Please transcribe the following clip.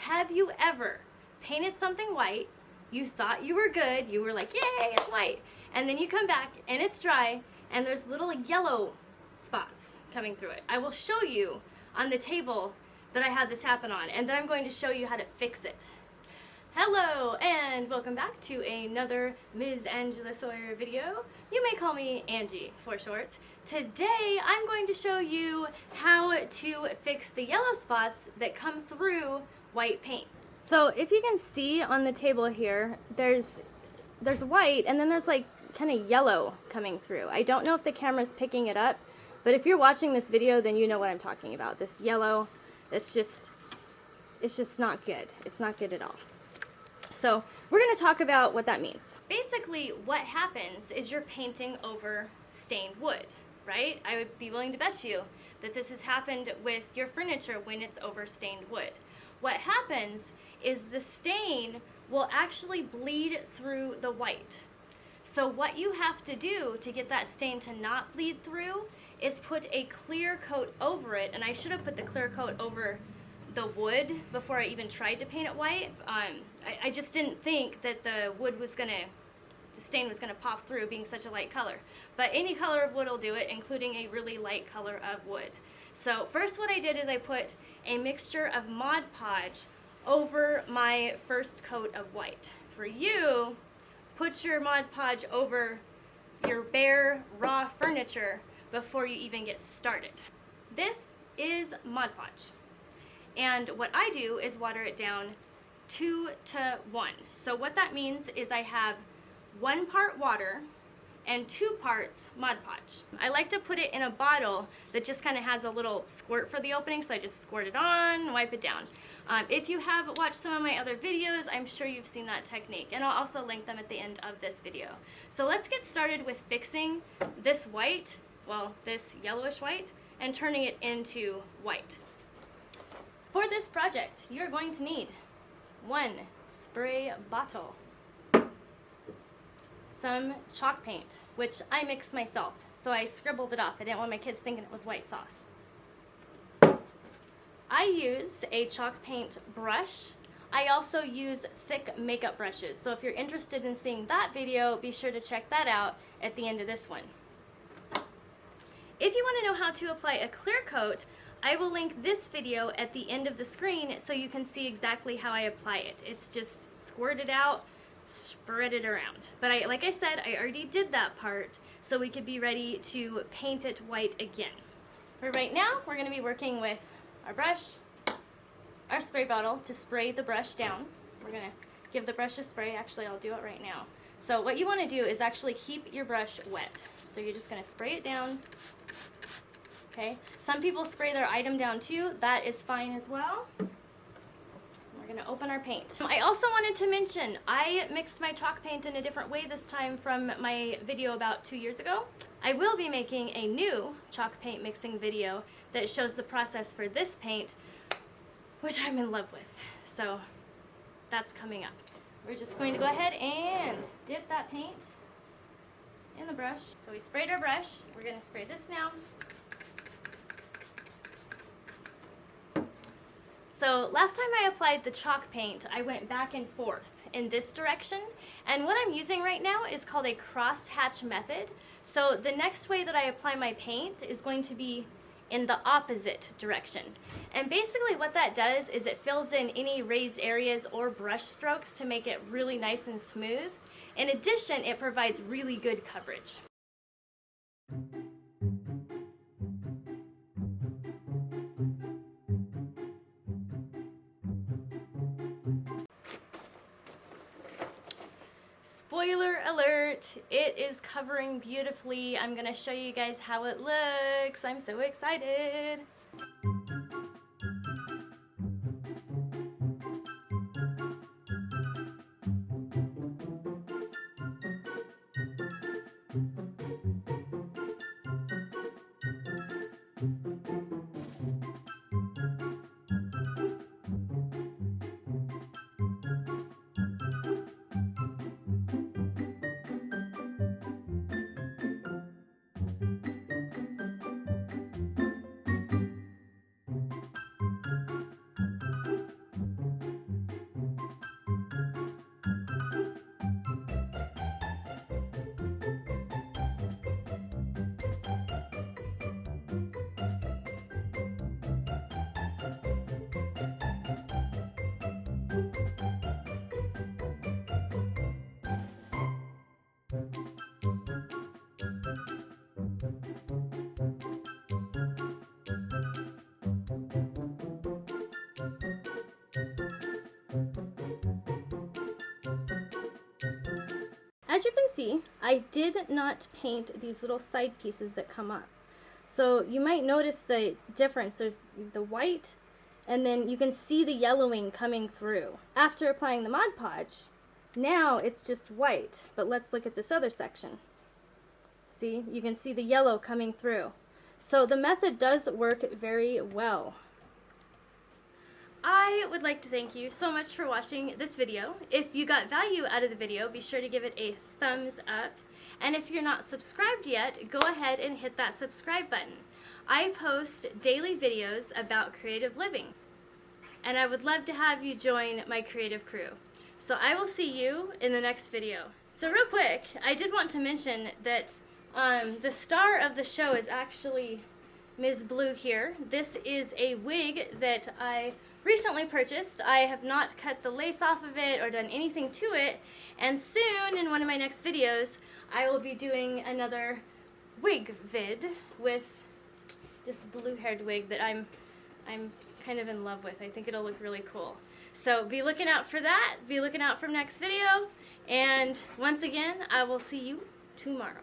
Have you ever painted something white, you thought you were good, you were like, yay, it's white, and then you come back and it's dry and there's little yellow spots coming through it? I will show you on the table that I had this happen on, and then I'm going to show you how to fix it. Hello and welcome back to another Ms. Angela Sawyer video. You may call me Angie for short. Today I'm going to show you how to fix the yellow spots that come through white paint. So if you can see on the table here, there's white and then there's like kind of yellow coming through. I don't know if the camera's picking it up, but if you're watching this video, then you know what I'm talking about. This yellow, it's just not good. It's not good at all. So we're going to talk about what that means. Basically, what happens is you're painting over stained wood, right? I would be willing to bet you that this has happened with your furniture when it's over stained wood. What happens is the stain will actually bleed through the white. So what you have to do to get that stain to not bleed through is put a clear coat over it, and I should have put the clear coat over the wood before I even tried to paint it white. I just didn't think that the stain was gonna pop through being such a light color. But any color of wood will do it, including a really light color of wood. So first what I did is I put a mixture of Mod Podge over my first coat of white. For you, put your Mod Podge over your bare, raw furniture before you even get started. This is Mod Podge. And what I do is water it down 2 to 1. So what that means is I have 1 part water and 2 parts Mod Podge. I like to put it in a bottle that just kind of has a little squirt for the opening, so I just squirt it on, wipe it down. If you have watched some of my other videos, I'm sure you've seen that technique, and I'll also link them at the end of this video. So let's get started with fixing this white, well, this yellowish white, and turning it into white. For this project, you're going to need 1 spray bottle, some chalk paint, which I mixed myself, so I scribbled it off. I didn't want my kids thinking it was white sauce. I use a chalk paint brush. I also use thick makeup brushes, so if you're interested in seeing that video, be sure to check that out at the end of this one. If you want to know how to apply a clear coat, I will link this video at the end of the screen so you can see exactly how I apply it. It's just squirt it out, spread it around. But like I said, I already did that part so we could be ready to paint it white again. For right now, we're going to be working with our brush, our spray bottle to spray the brush down. We're going to give the brush a spray. Actually, I'll do it right now. So what you want to do is actually keep your brush wet. So you're just going to spray it down. Okay. Some people spray their item down too. That is fine as well. We're going to open our paint. I also wanted to mention I mixed my chalk paint in a different way this time from my video about 2 years ago. I will be making a new chalk paint mixing video that shows the process for this paint, which I'm in love with. So that's coming up. We're just going to go ahead and dip that paint in the brush. So we sprayed our brush. We're going to spray this now. So last time I applied the chalk paint, I went back and forth in this direction, and what I'm using right now is called a crosshatch method. So the next way that I apply my paint is going to be in the opposite direction. And basically what that does is it fills in any raised areas or brush strokes to make it really nice and smooth. In addition, it provides really good coverage. Spoiler alert, it is covering beautifully. I'm going to show you guys how it looks. I'm so excited. as you can see, I did not paint these little side pieces that come up. So you might notice the difference. There's the white, and then you can see the yellowing coming through. After applying the Mod Podge, now it's just white. But let's look at this other section. See, you can see the yellow coming through. So the method does work very well. I would like to thank you so much for watching this video. If you got value out of the video, be sure to give it a thumbs up. And if you're not subscribed yet, go ahead and hit that subscribe button. I post daily videos about creative living, and I would love to have you join my creative crew. So I will see you in the next video. So real quick, I did want to mention that the star of the show is actually Ms. Blue here. This is a wig that I recently purchased. I have not cut the lace off of it or done anything to it, and soon in one of my next videos I will be doing another wig vid with this blue-haired wig that I'm kind of in love with. I think it'll look really cool. So be looking out for that. Be looking out for next video, and once again I will see you tomorrow.